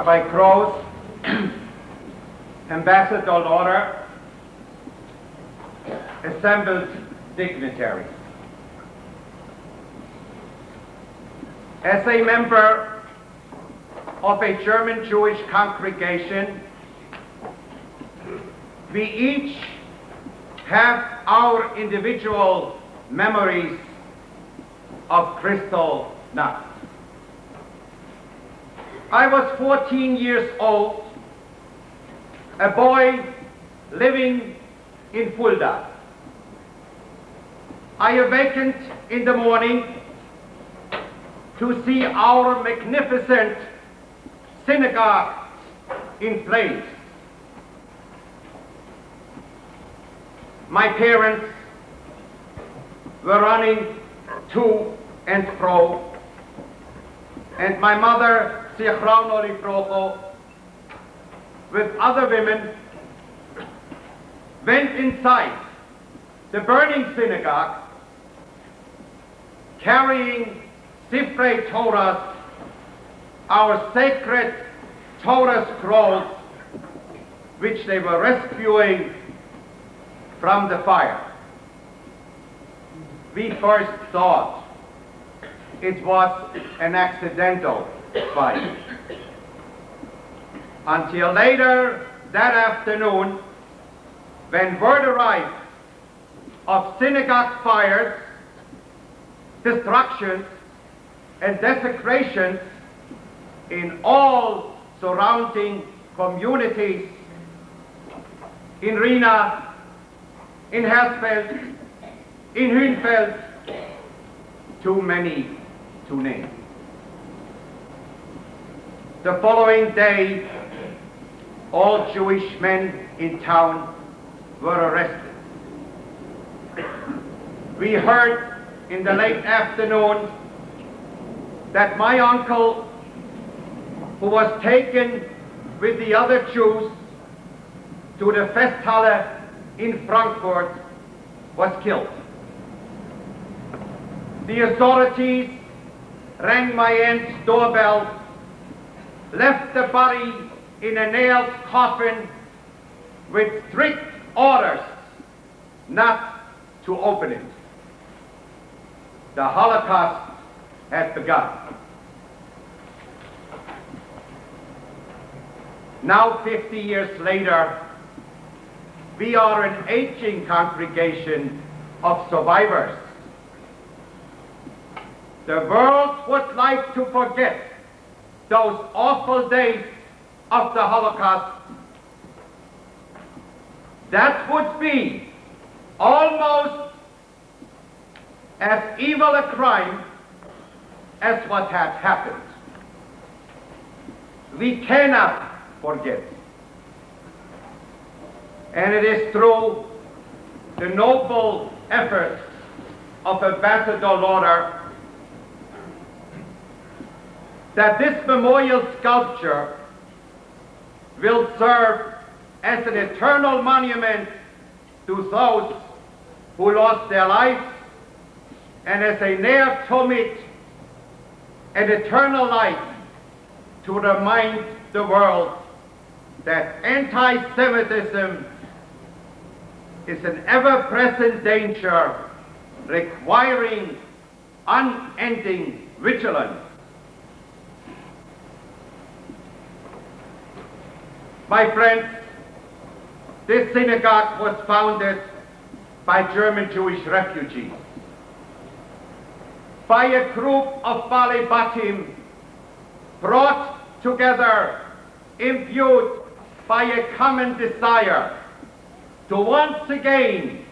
Rabbi Crows, Ambassador Lauder, assembled dignitaries. As a member of a German Jewish congregation, we each have our individual memories of Kristallnacht. I was 14 years old, a boy living in Fulda. I awakened in the morning to see our magnificent synagogue in flames. My parents were running to and fro, and my mother, Zichrono Livrocho, with other women, went inside the burning synagogue, carrying Sifrei Torahs, our sacred Torah scrolls, which they were rescuing from the fire. We first thought it was an accidental fire, until later that afternoon, when word arrived of synagogue fires, destructions, and desecrations in all surrounding communities, in Rina, in Hersfeld, in Hünfeld, too many to name. The following day, all Jewish men in town were arrested. We heard in the late afternoon that my uncle, who was taken with the other Jews to the Festhalle in Frankfurt, was killed. The authorities rang my aunt's doorbell, left the body in a nailed coffin with strict orders not to open it. The Holocaust had begun. Now, 50 years later, we are an aging congregation of survivors. The world would like to forget those awful days of the Holocaust. That would be almost as evil a crime as what had happened. We cannot forget. And it is through the noble efforts of Ambassador Lauder that this memorial sculpture will serve as an eternal monument to those who lost their lives, and as a ner tomit, an eternal light to remind the world that anti-Semitism is an ever-present danger requiring unending vigilance. My friends, this synagogue was founded by German Jewish refugees, by a group of Baalei Batim brought together, imbued by a common desire to once again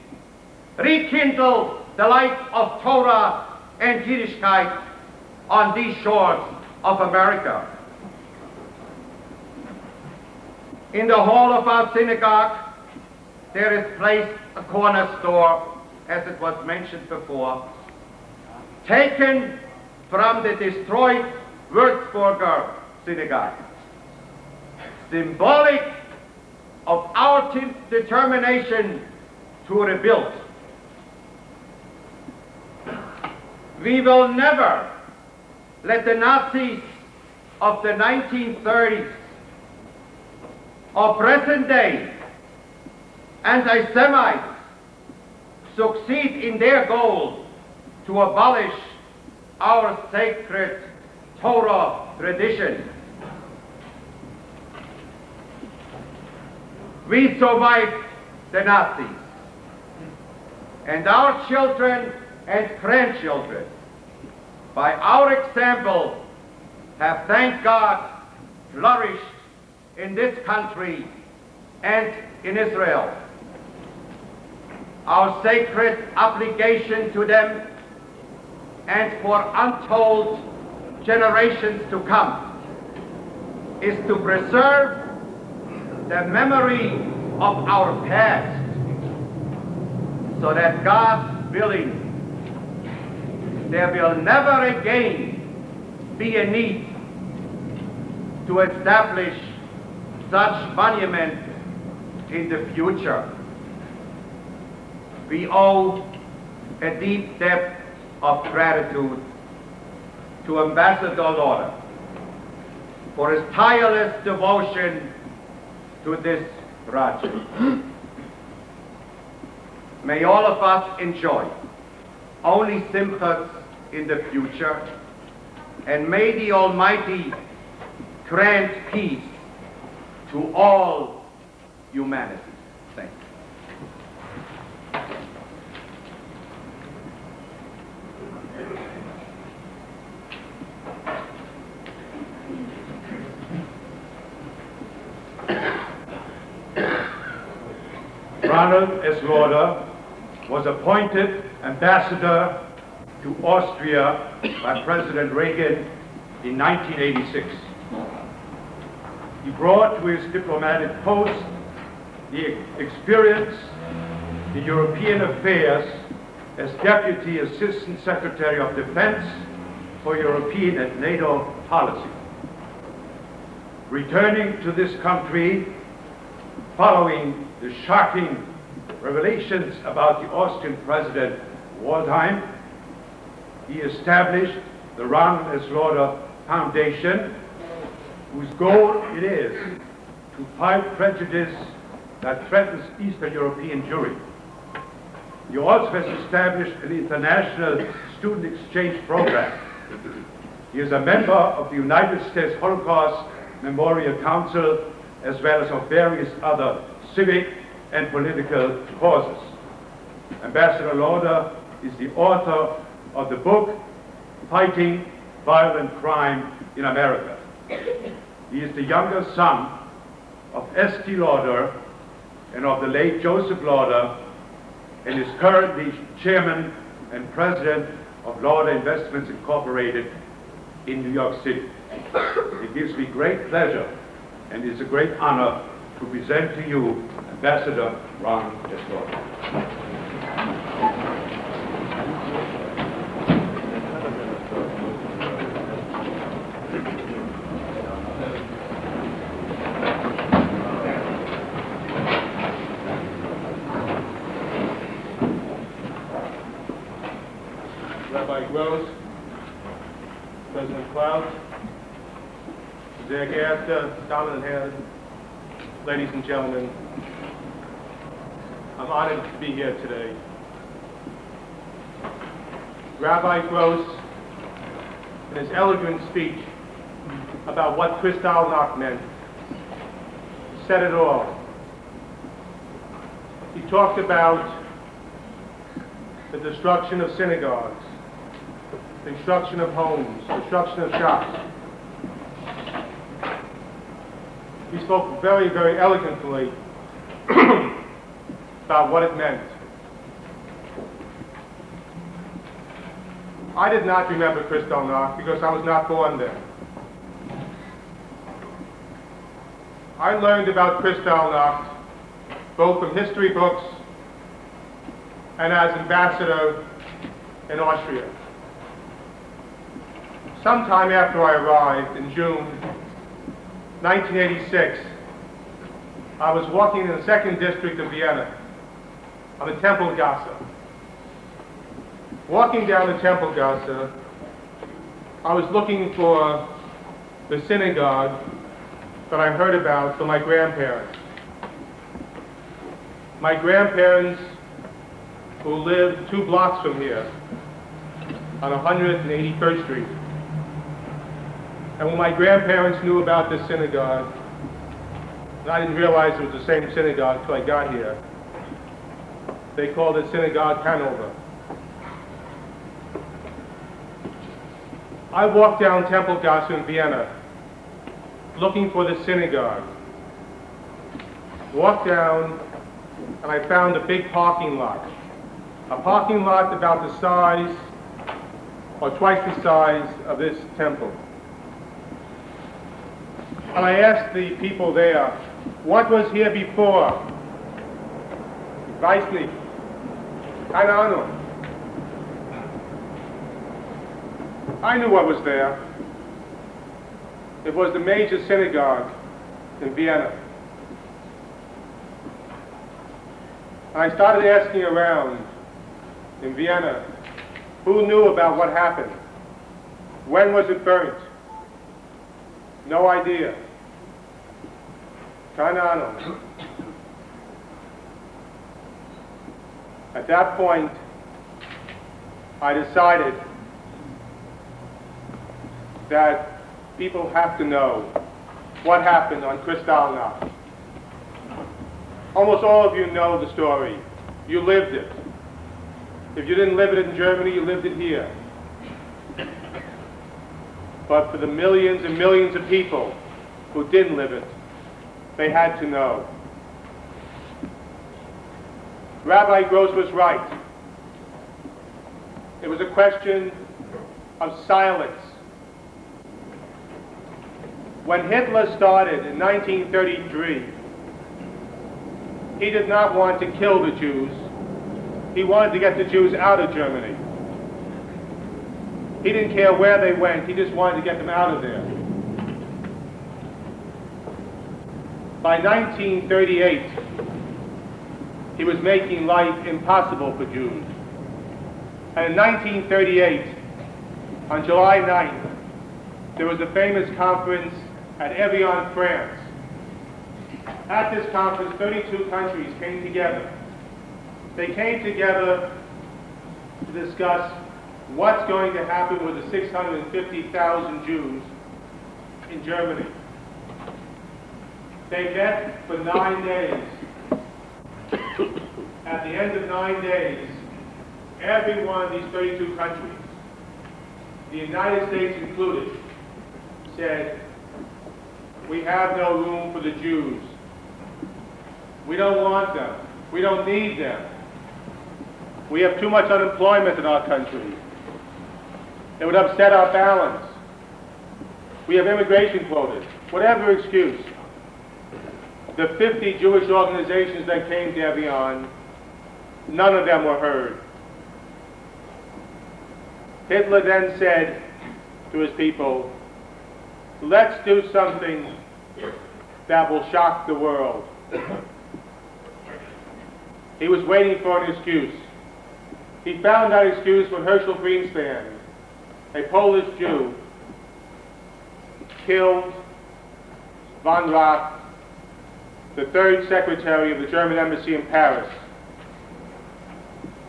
rekindle the light of Torah and Yiddishkeit on these shores of America. In the hall of our synagogue, there is placed a corner store, as it was mentioned before, taken from the destroyed Würzburger synagogue, symbolic of our determination to rebuild. We will never let the Nazis of the 1930s or present-day anti-Semites succeed in their goal to abolish our sacred Torah tradition. We survived the Nazis, and our children and grandchildren, by our example, have, thank God, flourished in this country and in Israel. Our sacred obligation to them and for untold generations to come is to preserve the memory of our past, so that, God willing, there will never again be a need to establish such monument in the future. We owe a deep debt of gratitude to Ambassador Lauder for his tireless devotion to this project. May all of us enjoy only simchas in the future, and may the Almighty grant peace to all humanity. Thank you. Ronald S. Lauder was appointed ambassador to Austria by President Reagan in 1986. He brought to his diplomatic post the experience in European affairs as Deputy Assistant Secretary of Defense for European and NATO policy. Returning to this country following the shocking revelations about the Austrian President Waldheim, he established the Ronald S. Lauder Foundation, whose goal it is to fight prejudice that threatens Eastern European Jewry. He also has established an international student exchange program. He is a member of the United States Holocaust Memorial Council, as well as of various other civic and political causes. Ambassador Lauder is the author of the book, Fighting Violent Crime in America. He is the younger son of S.T. Lauder and of the late Joseph Lauder, and is currently chairman and president of Lauder Investments Incorporated in New York City. It gives me great pleasure and is a great honor to present to you Ambassador Ronald S. Lauder. Rabbi Gross, President Klaus, sehr geehrte Damen und Herren, ladies and gentlemen, I'm honored to be here today. Rabbi Gross, in his eloquent speech about what Kristallnacht meant, said it all. He talked about the destruction of synagogues, the destruction of homes, destruction of shops. He spoke very, very eloquently about what it meant. I did not remember Kristallnacht because I was not born then. I learned about Kristallnacht both from history books and as ambassador in Austria. Sometime after I arrived in June 1986, I was walking in the 2nd District of Vienna on the Tempelgasse. Walking down the Tempelgasse, I was looking for the synagogue that I heard about from my grandparents. My grandparents, who lived 2 blocks from here on 181st Street. And when my grandparents knew about this synagogue, and I didn't realize it was the same synagogue until I got here, they called it Synagogue Hanover. I walked down Tempelgasse in Vienna looking for the synagogue. Walked down and I found a big parking lot. A parking lot about the size, or twice the size, of this temple. And I asked the people there, what was here before? Weiß nicht. Keine Ahnung. I knew what was there. It was the major synagogue in Vienna. And I started asking around in Vienna, who knew about what happened? When was it burnt? No idea. Keine Ahnung. At that point, I decided that people have to know what happened on Kristallnacht. Almost all of you know the story. You lived it. If you didn't live it in Germany, you lived it here. But for the millions and millions of people who didn't live it, they had to know. Rabbi Gross was right. It was a question of silence. When Hitler started in 1933, he did not want to kill the Jews. He wanted to get the Jews out of Germany. He didn't care where they went, he just wanted to get them out of there. By 1938, he was making life impossible for Jews. And in 1938, on July 9th, there was a famous conference at Evian, France. At this conference, 32 countries came together. They came together to discuss what's going to happen with the 650,000 Jews in Germany. They met for 9 days. At the end of 9 days, every one of these 32 countries, the United States included, said, we have no room for the Jews. We don't want them. We don't need them. We have too much unemployment in our country. It would upset our balance. We have immigration quotas. Whatever excuse. The 50 Jewish organizations that came to Evian, none of them were heard. Hitler then said to his people, let's do something that will shock the world. He was waiting for an excuse. He found that excuse when Herschel Greenspan, a Polish Jew, killed von Rath, the third secretary of the German embassy in Paris.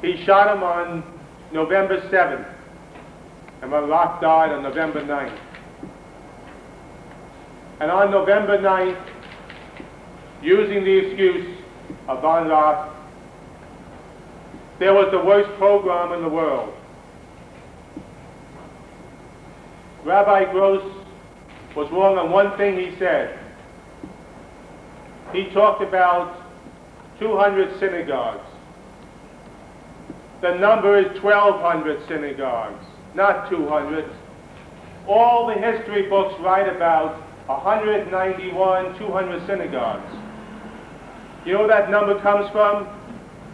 He shot him on November 7th, and von Rath died on November 9th. And on November 9th, using the excuse of von Rath, there was the worst program in the world. Rabbi Gross was wrong on one thing he said. He talked about 200 synagogues. The number is 1,200 synagogues, not 200. All the history books write about 191, 200 synagogues. You know where that number comes from?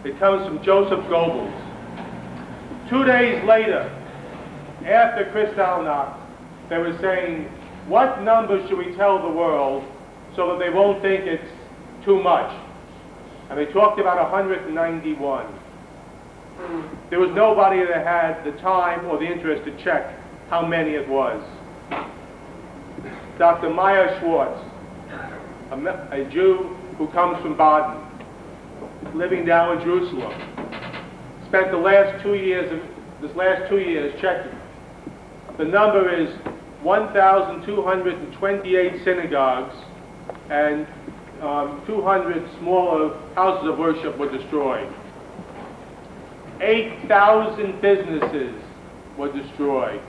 It comes from Joseph Goebbels. 2 days later, after Kristallnacht, they were saying, what number should we tell the world so that they won't think it's too much? And they talked about 191. There was nobody that had the time or the interest to check how many it was. Dr. Meyer Schwartz, a Jew who comes from Baden, living now in Jerusalem, spent the last 2 years, checking. The number is 1,228 synagogues and 200 smaller houses of worship were destroyed. 8,000 businesses were destroyed.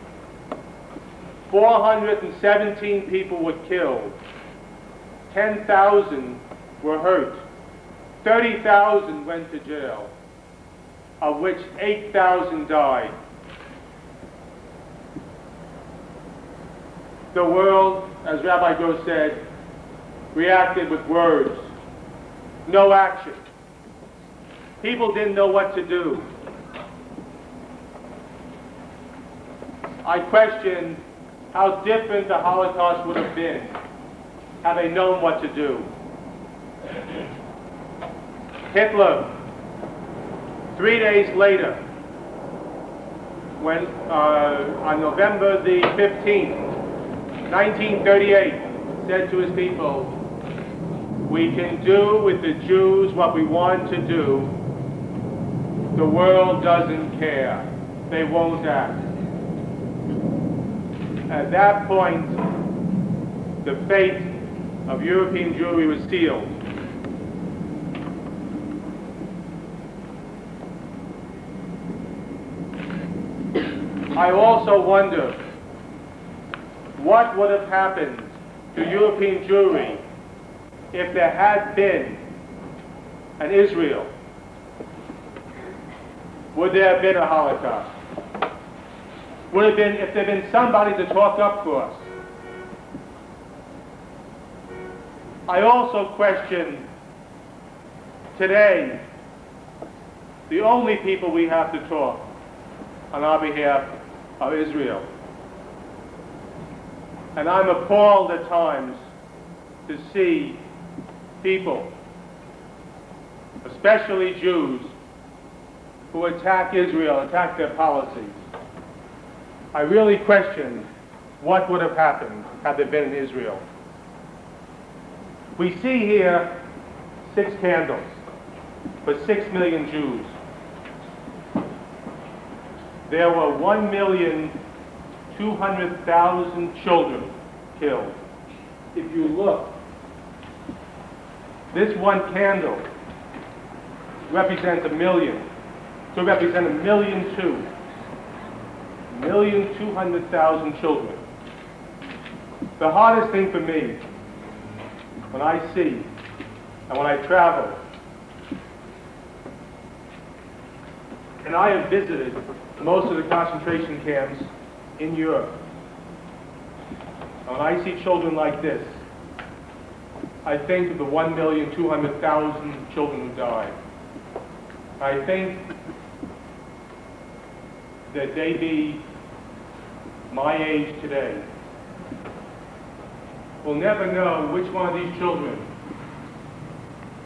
417 people were killed. 10,000 were hurt. 30,000 went to jail, of which 8,000 died. The world, as Rabbi Gross said, reacted with words, no action. People didn't know what to do. I question how different the Holocaust would have been had they known what to do. Hitler, 3 days later, when on November the 15th, 1938, said to his people, "We can do with the Jews what we want to do. The world doesn't care. They won't act." At that point, the fate of European Jewry was sealed. I also wonder what would have happened to European Jewry if there had been an Israel. Would there have been a Holocaust? Would it have been if there had been somebody to talk up for us? I also question today the only people we have to talk on our behalf are Israel. And I'm appalled at times to see people, especially Jews, who attack Israel, attack their policies. I really question what would have happened had there been an Israel. We see here 6 candles for 6 million Jews. There were 1,200,000 children killed. If you look, this one candle represents 1 million. So represent 1,200,000 children. The hardest thing for me when I see and when I travel, and I have visited most of the concentration camps in Europe, and when I see children like this, I think of the 1,200,000 children who died. I think that they be my age today will never know which one of these children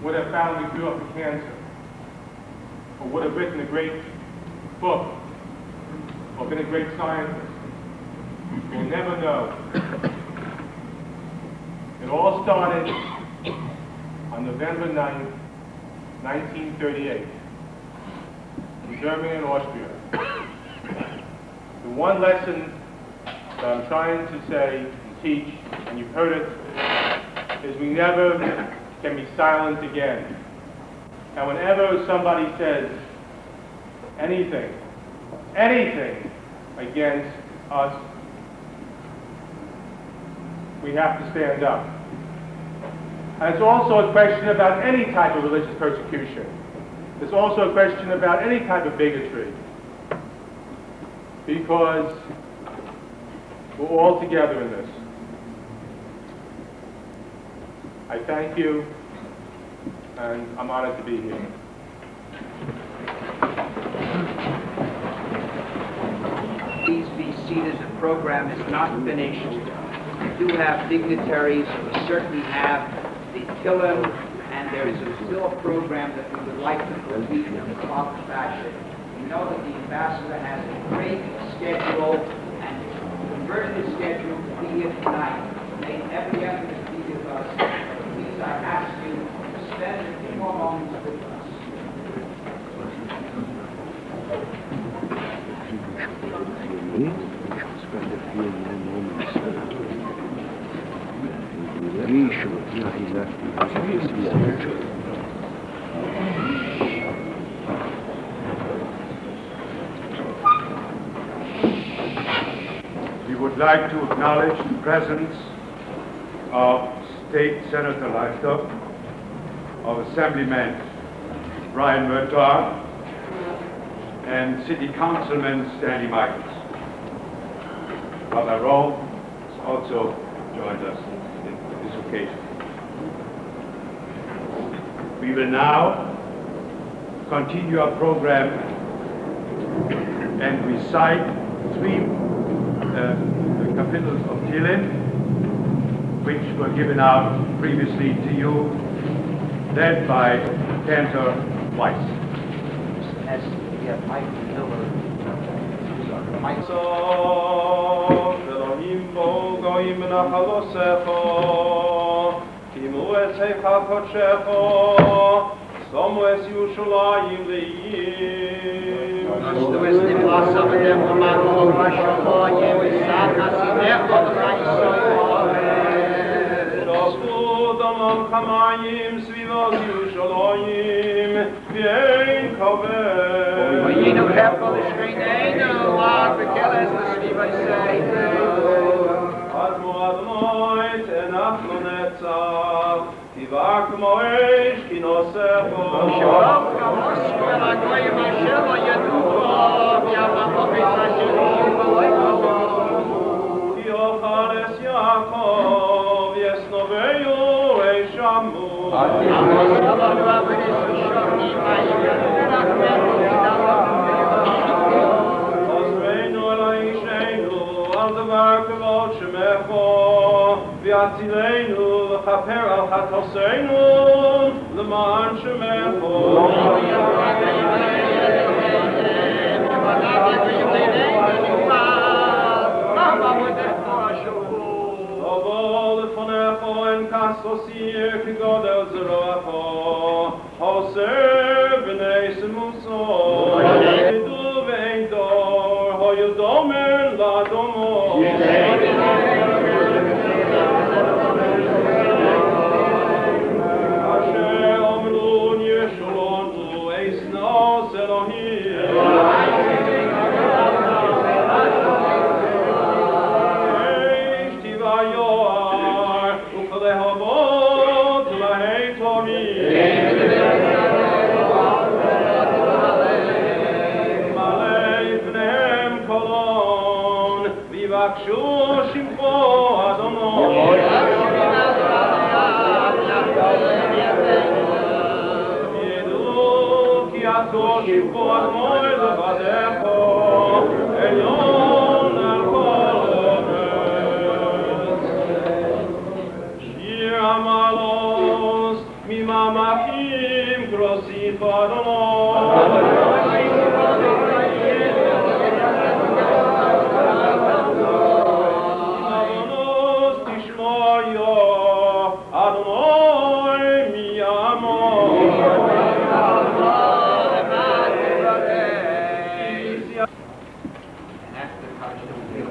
would have found the cure for cancer, or would have written a great book, or been a great scientist. We'll never know. It all started on November 9th, 1938, in Germany and Austria. The one lesson that I'm trying to say and teach, and you've heard it, is we never can be silent again. And whenever somebody says anything against us, we have to stand up. And it's also a question about any type of religious persecution. It's also a question about any type of bigotry. Because we're all together in this. I thank you, and I'm honored to be here. Please be seated. The program is not finished. We do have dignitaries. We certainly have the Killam, and there is still a program that we would like to complete in a proper fashion. We know that the ambassador has a great schedule and converted his schedule to be here tonight. Made every effort to be with us. We We would like to acknowledge the presence of State Senator Leifter, of Assemblyman Brian Murtaugh, and City Councilman Stanley Michaels. Father Rome has also joined us in this occasion. We will now continue our program and recite three capitals of Tehillim, which were given out previously to you, led by Cantor Weiss.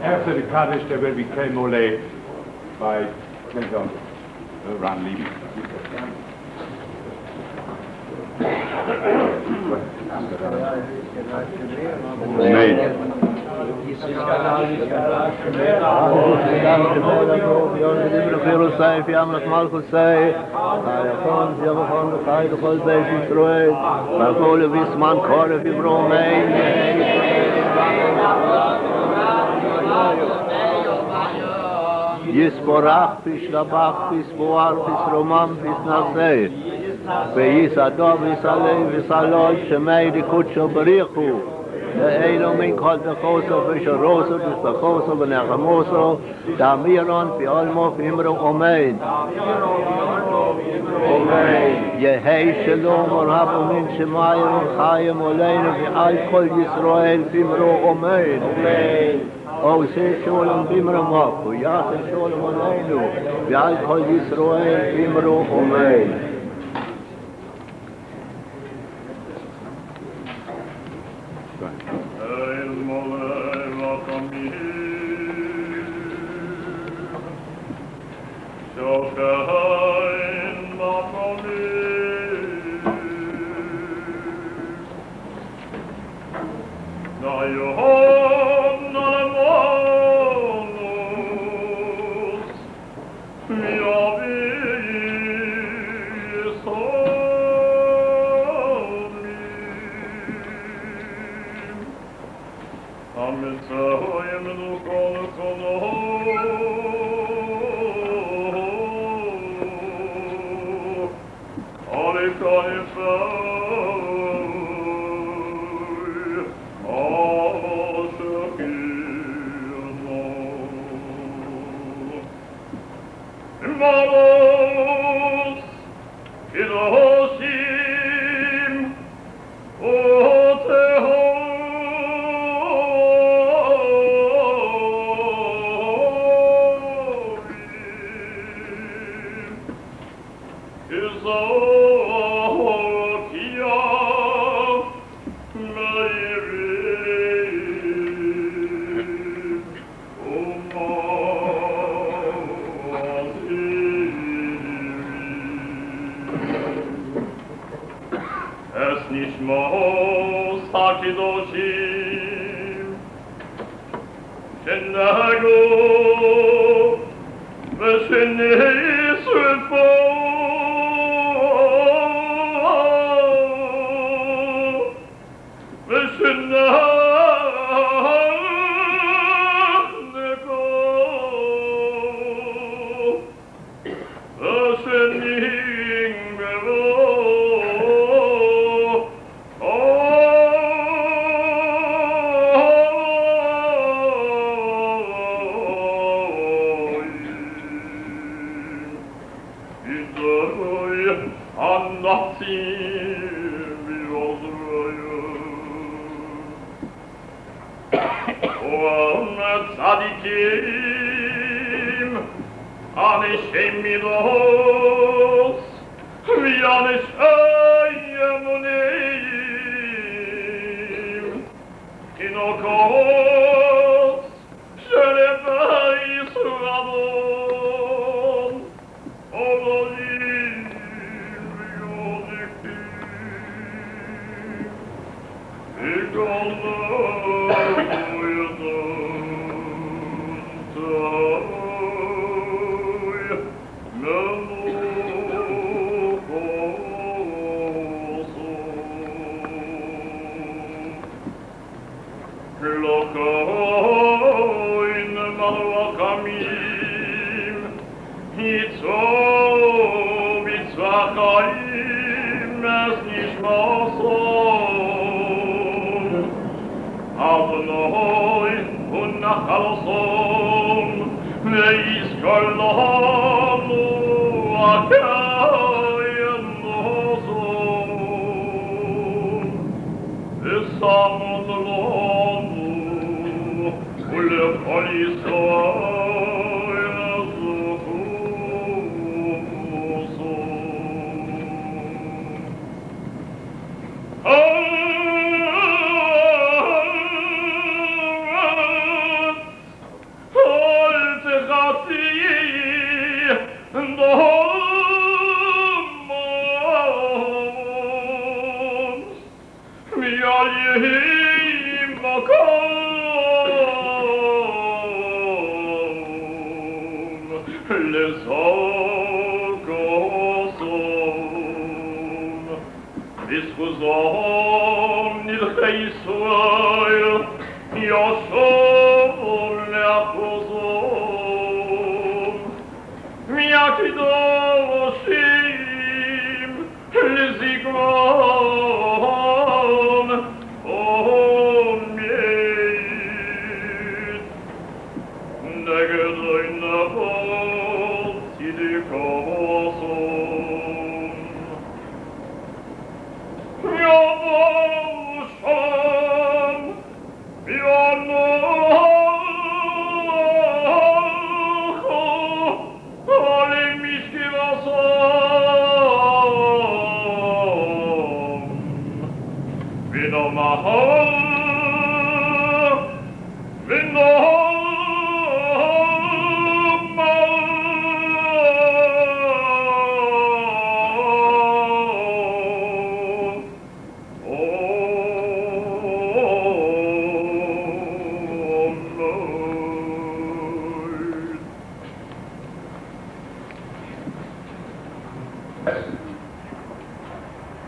After the Kaddish, there will be Kremole by Clinton Ran Levy. Yisborach, Pishlabach, Pisboar, Pisroman, Pisnaseh. Veyisadov, Visalei, Visalol, Shemei, Dikucho, Barichu. Eilo min kol bechoso, Visharoso, Bisbachoso, Benechamoso, Damiron, Piolmo, Imro, Omein. Yehei Shalom, Rabu min Shemayim, Chayim, Oleinu, Vi'al Kol Yisrael, Imro, Omein. O say Shalom Bimra Mafu, Yaseh Shalom Aleinu, V'al Kol Yisrael Bimro Omein. Shokain Mafu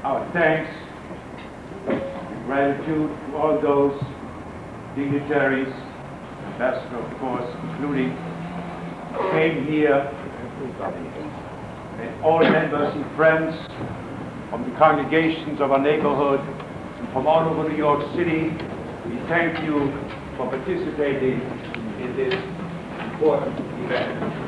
our thanks and gratitude to all those dignitaries, Ambassador, of course, including, came here, and all members and friends from the congregations of our neighborhood and from all over New York City. We thank you for participating in this important event.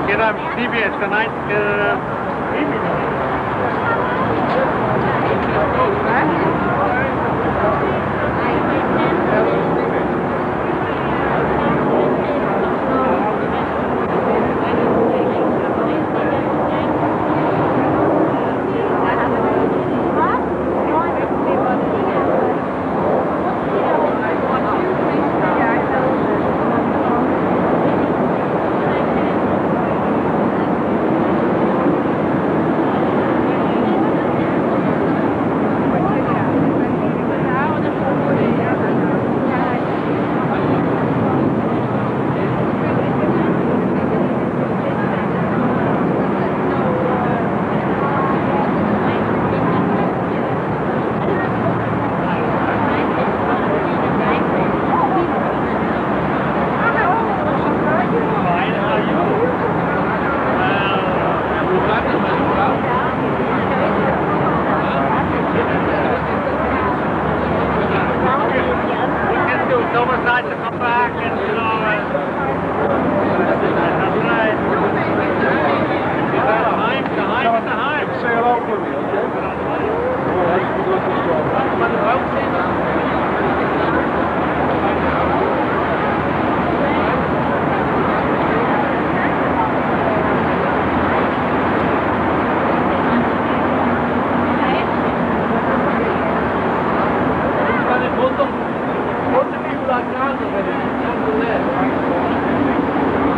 Get up, CBS tonight.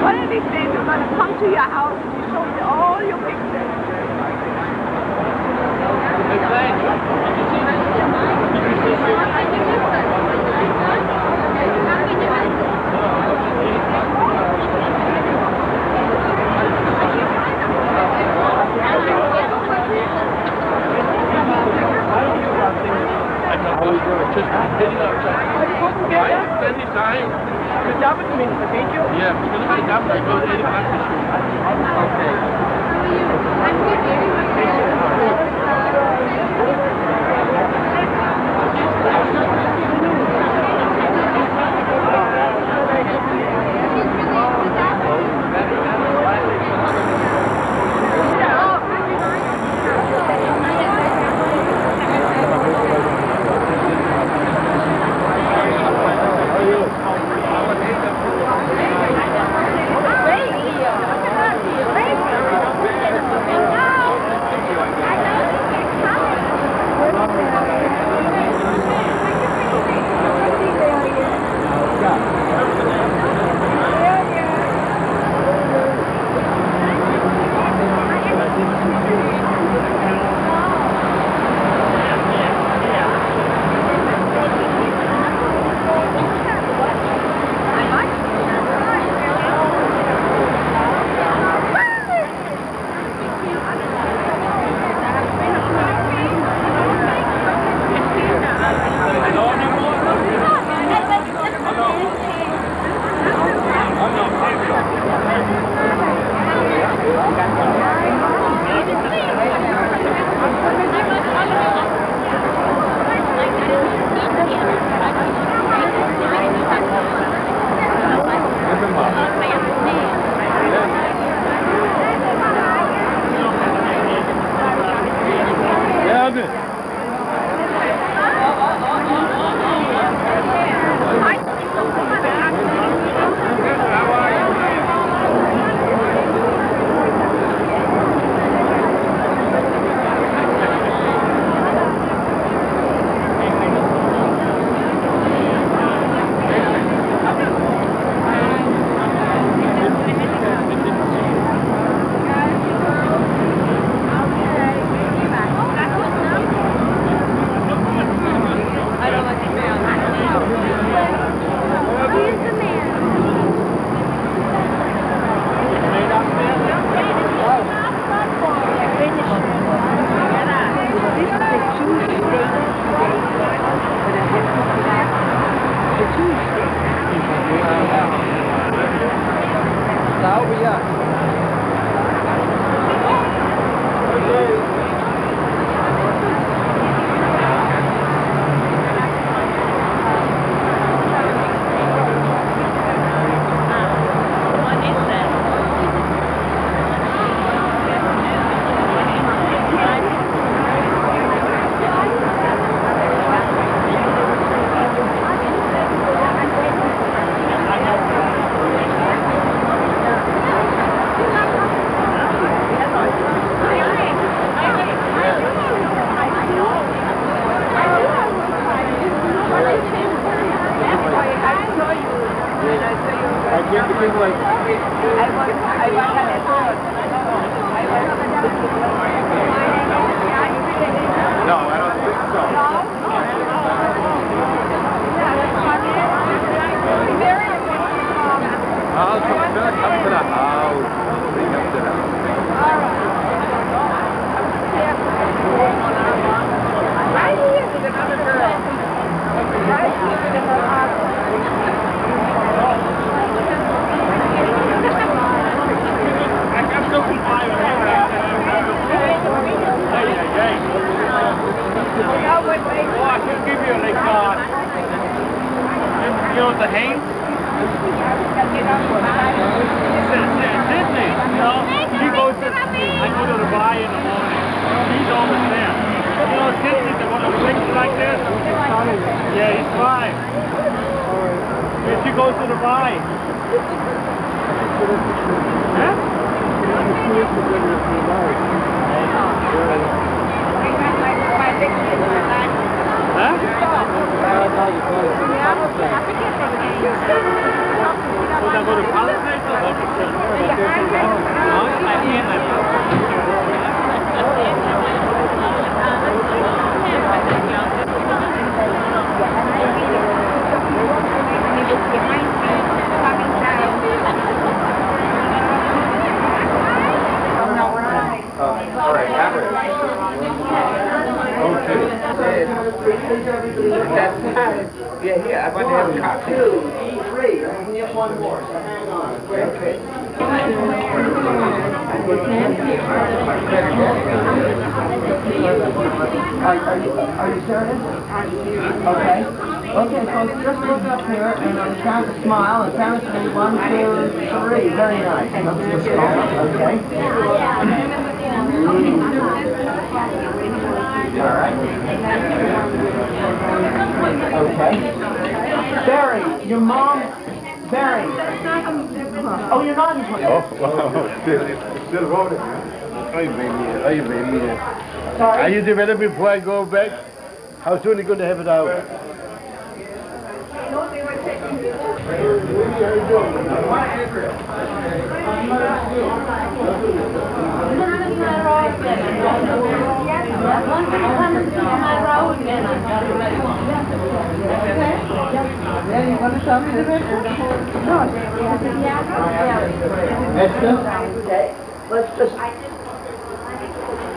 One of these days we're going to come to your house and show you all your pictures. Anytime. Good job with me, thank you. Yeah, because I got my go to 8 o'clock this Thank you. No, I don't think so. I'll come to the house. Bring up to the house. Right here is another girl. Right here is another You know the Haines? Sydney, you know, she goes to, I go to the bar in the morning. He's always there. You know, Sydney, the one who drinks like this? Yeah, he's 5. And she goes to the bar. Huh? Would I go to politics or go to church? All right, Yeah, here, I want to have a copy. 2, 3, I can get one more, so hang on. Okay. Are you serious? Okay. Okay, folks, just look up here and on the count of smile, and count of 3, 1, 2, 3. Very nice. Okay. All right. Okay. Barry, your mom, Barry. Oh, you're not in Still voting. Sorry? Are you developed before I go back? How soon are you going to have it out? You want to show me the picture? Okay, let's just...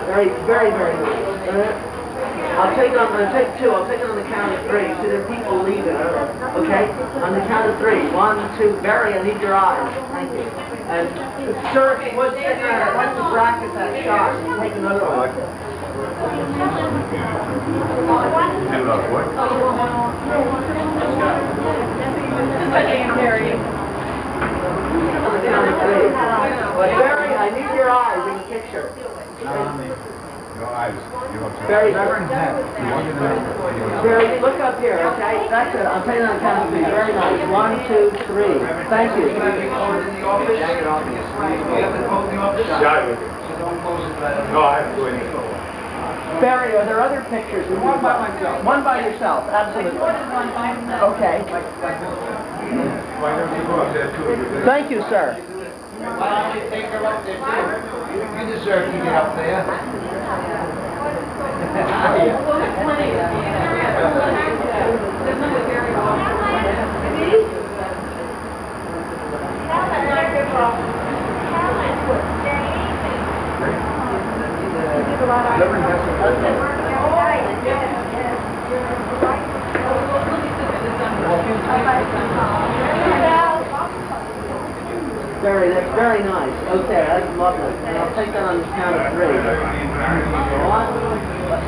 Very, very, very nice. I'm going to take 2. I'll take it on the count of 3. See the people leaving. Okay? On the count of 3. 1, 2. Barry, I need your eyes. Thank you. And, sir, if you would sit there, I'd like to bracket that shot. Take another one. On the count of 3. But Barry, I need your eyes in the picture. Your eyes. Barry, Barry, look up here, okay? That's it. I'll take it on the count of 3. Very nice. 1, 2, 3. Thank you. No, I haven't doing anything. Barry, are there other pictures? One by myself. One by yourself, absolutely. Okay. Why don't you go up there too? Thank you, sir. Why don't you take her up there too? You deserve to get up there. Barry, that's very nice. Okay, that's lovely. And I'll take that on the count of 3. 1.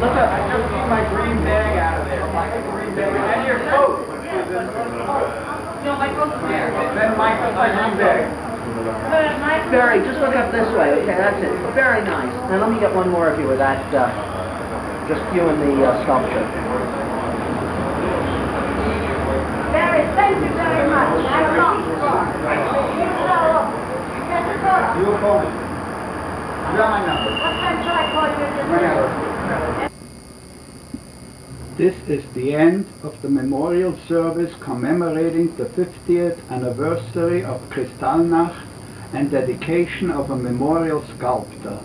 Look up. I just took my green bag out of there. My green bag. And your coat. No, my coat's there. Then my green bag. Barry, just look up this way. Okay, that's it. Very nice. Now let me get one more of you with that, just you and the sculpture. Barry, thank you very much. I'm not. You call me. You got my number. What time shall I call you? This is the end of the memorial service commemorating the 50th anniversary of Kristallnacht and dedication of a memorial sculpture.